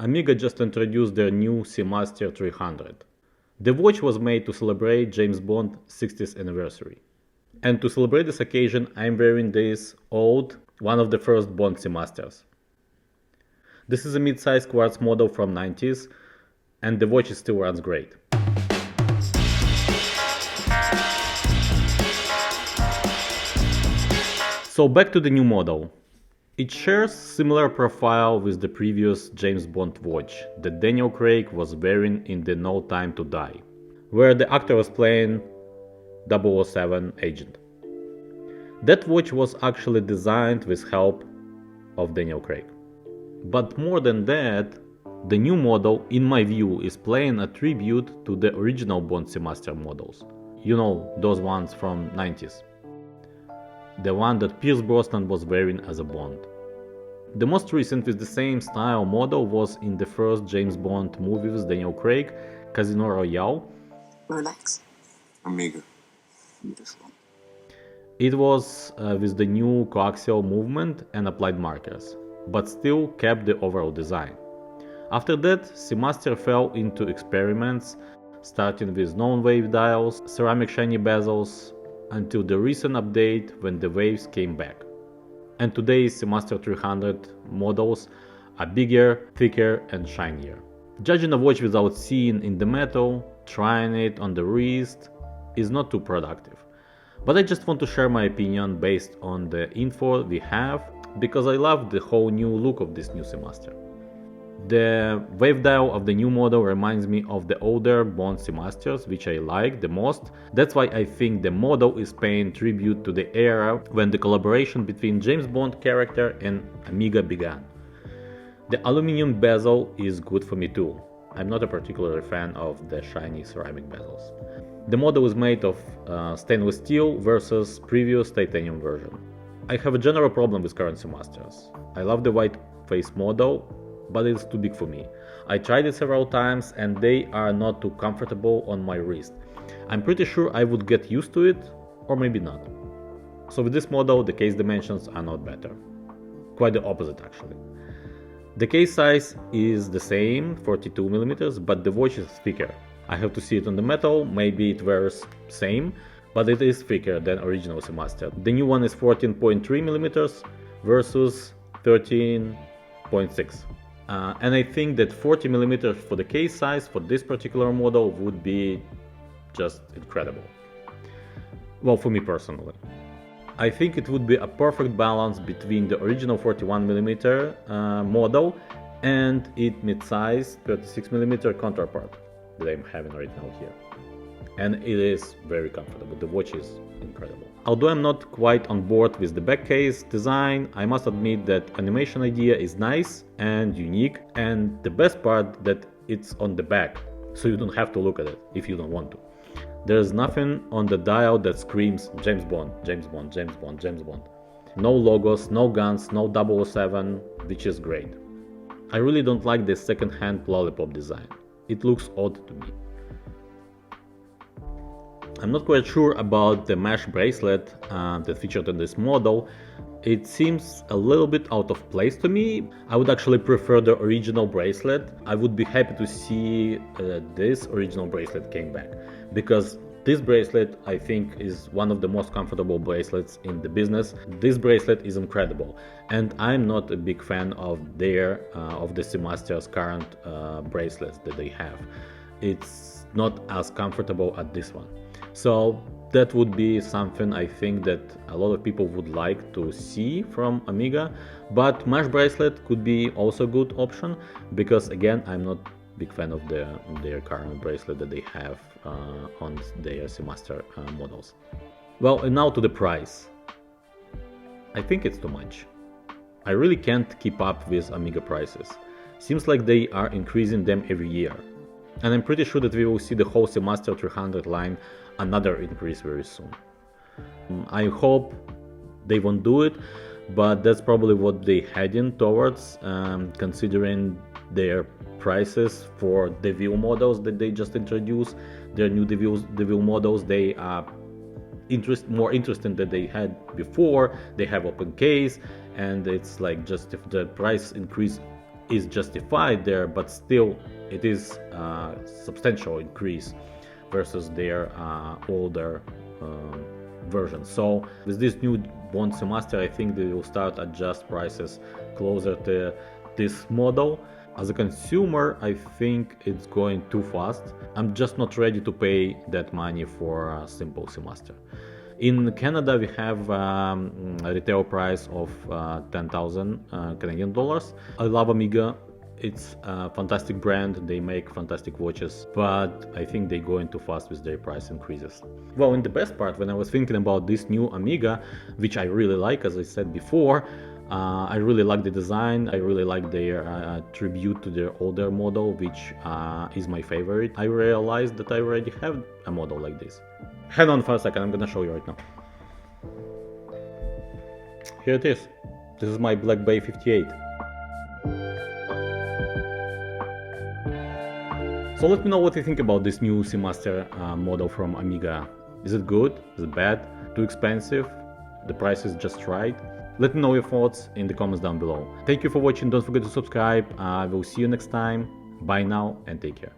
Amiga just introduced their new Seamaster 300. The watch was made to celebrate James Bond's 60th anniversary. And to celebrate this occasion, I'm wearing this old, one of the first Bond Seamasters. This is a mid-size quartz model from 90s, and the watch still runs great. So back to the new model. It shares similar profile with the previous James Bond watch that Daniel Craig was wearing in the No Time to Die, where the actor was playing 007 agent. That watch was actually designed with help of Daniel Craig. But more than that, the new model, in my view, is playing a tribute to the original Bond Seamaster models. You know, those ones from 90s. The one that Pierce Brosnan was wearing as a Bond. The most recent with the same style model was in the first James Bond movie with Daniel Craig, Casino Royale. Rolex. Omega. Beautiful. It was with the new coaxial movement and applied markers, but still kept the overall design. After that, Seamaster fell into experiments, starting with non-wave dials, ceramic shiny bezels, until the recent update when the waves came back. And today's Seamaster 300 models are bigger, thicker and shinier. Judging a watch without seeing in the metal, trying it on the wrist, is not too productive. But I just want to share my opinion based on the info we have, because I love the whole new look of this new Seamaster. The wave dial of the new model reminds me of the older Bond Seamasters, which I like the most. That's why I think the model is paying tribute to the era when the collaboration between James Bond character and Amiga began. The aluminum bezel is good for me too. I'm not a particular fan of the shiny ceramic bezels. The model is made of stainless steel versus previous titanium version. I have a general problem with current Seamasters. I love the white face model, but it's too big for me. I tried it several times and they are not too comfortable on my wrist. I'm pretty sure I would get used to it, or maybe not. So with this model, the case dimensions are not better. Quite the opposite actually. The case size is the same, 42mm, but the watch is thicker. I have to see it on the metal, maybe it wears same, but it is thicker than original Seamaster. The new one is 14.3mm versus 13.6. And I think that 40mm for the case size for this particular model would be just incredible. Well, for me personally. I think it would be a perfect balance between the original 41mm model and its mid-size 36mm counterpart that I'm having right now here. And it is very comfortable, the watch is incredible. Although I'm not quite on board with the back case design, I must admit that animation idea is nice and unique, and the best part that it's on the back, so you don't have to look at it if you don't want to. There's nothing on the dial that screams James Bond, James Bond, James Bond, James Bond. No logos, no guns, no 007, which is great. I really don't like the second-hand lollipop design. It looks odd to me. I'm not quite sure about the mesh bracelet that featured in this model. It seems a little bit out of place to me. I would actually prefer the original bracelet. I would be happy to see this original bracelet came back, because this bracelet I think is one of the most comfortable bracelets in the business. This bracelet is incredible, and I'm not a big fan of the Seamaster's current bracelets that they have. It's not as comfortable as this one. So that would be something I think that a lot of people would like to see from Amiga, but mesh bracelet could be also a good option, because again I'm not a big fan of their current bracelet that they have on their Seamaster models. Well, and now to the price. I think it's too much. I really can't keep up with Amiga prices. Seems like they are increasing them every year. And I'm pretty sure that we will see the whole Seamaster 300 line another increase very soon. I hope they won't do it, but that's probably what they heading towards, considering their prices for DeVille models that they just introduced. Their new DeVille models, they are more interesting than they had before. They have open case, and it's like, just if the price increase is justified there, but still it is a substantial increase versus their older version. So with this new Bond Seamaster, I think they will start adjust prices closer to this model. As a consumer, I think it's going too fast. I'm just not ready to pay that money for a simple Seamaster. In Canada, we have a retail price of 10,000 Canadian dollars. I love Amiga. It's a fantastic brand. They make fantastic watches, but I think they're going too fast with their price increases. Well, in the best part, when I was thinking about this new Amiga, which I really like, as I said before, I really like the design. I really like their tribute to their older model, which is my favorite. I realized that I already have a model like this. Hang on for a second, I'm gonna show you right now. Here it is. This is my Black Bay 58. So let me know what you think about this new Seamaster model from Amiga. Is it good? Is it bad? Too expensive? The price is just right? Let me know your thoughts in the comments down below. Thank you for watching, don't forget to subscribe. I will see you next time. Bye now and take care.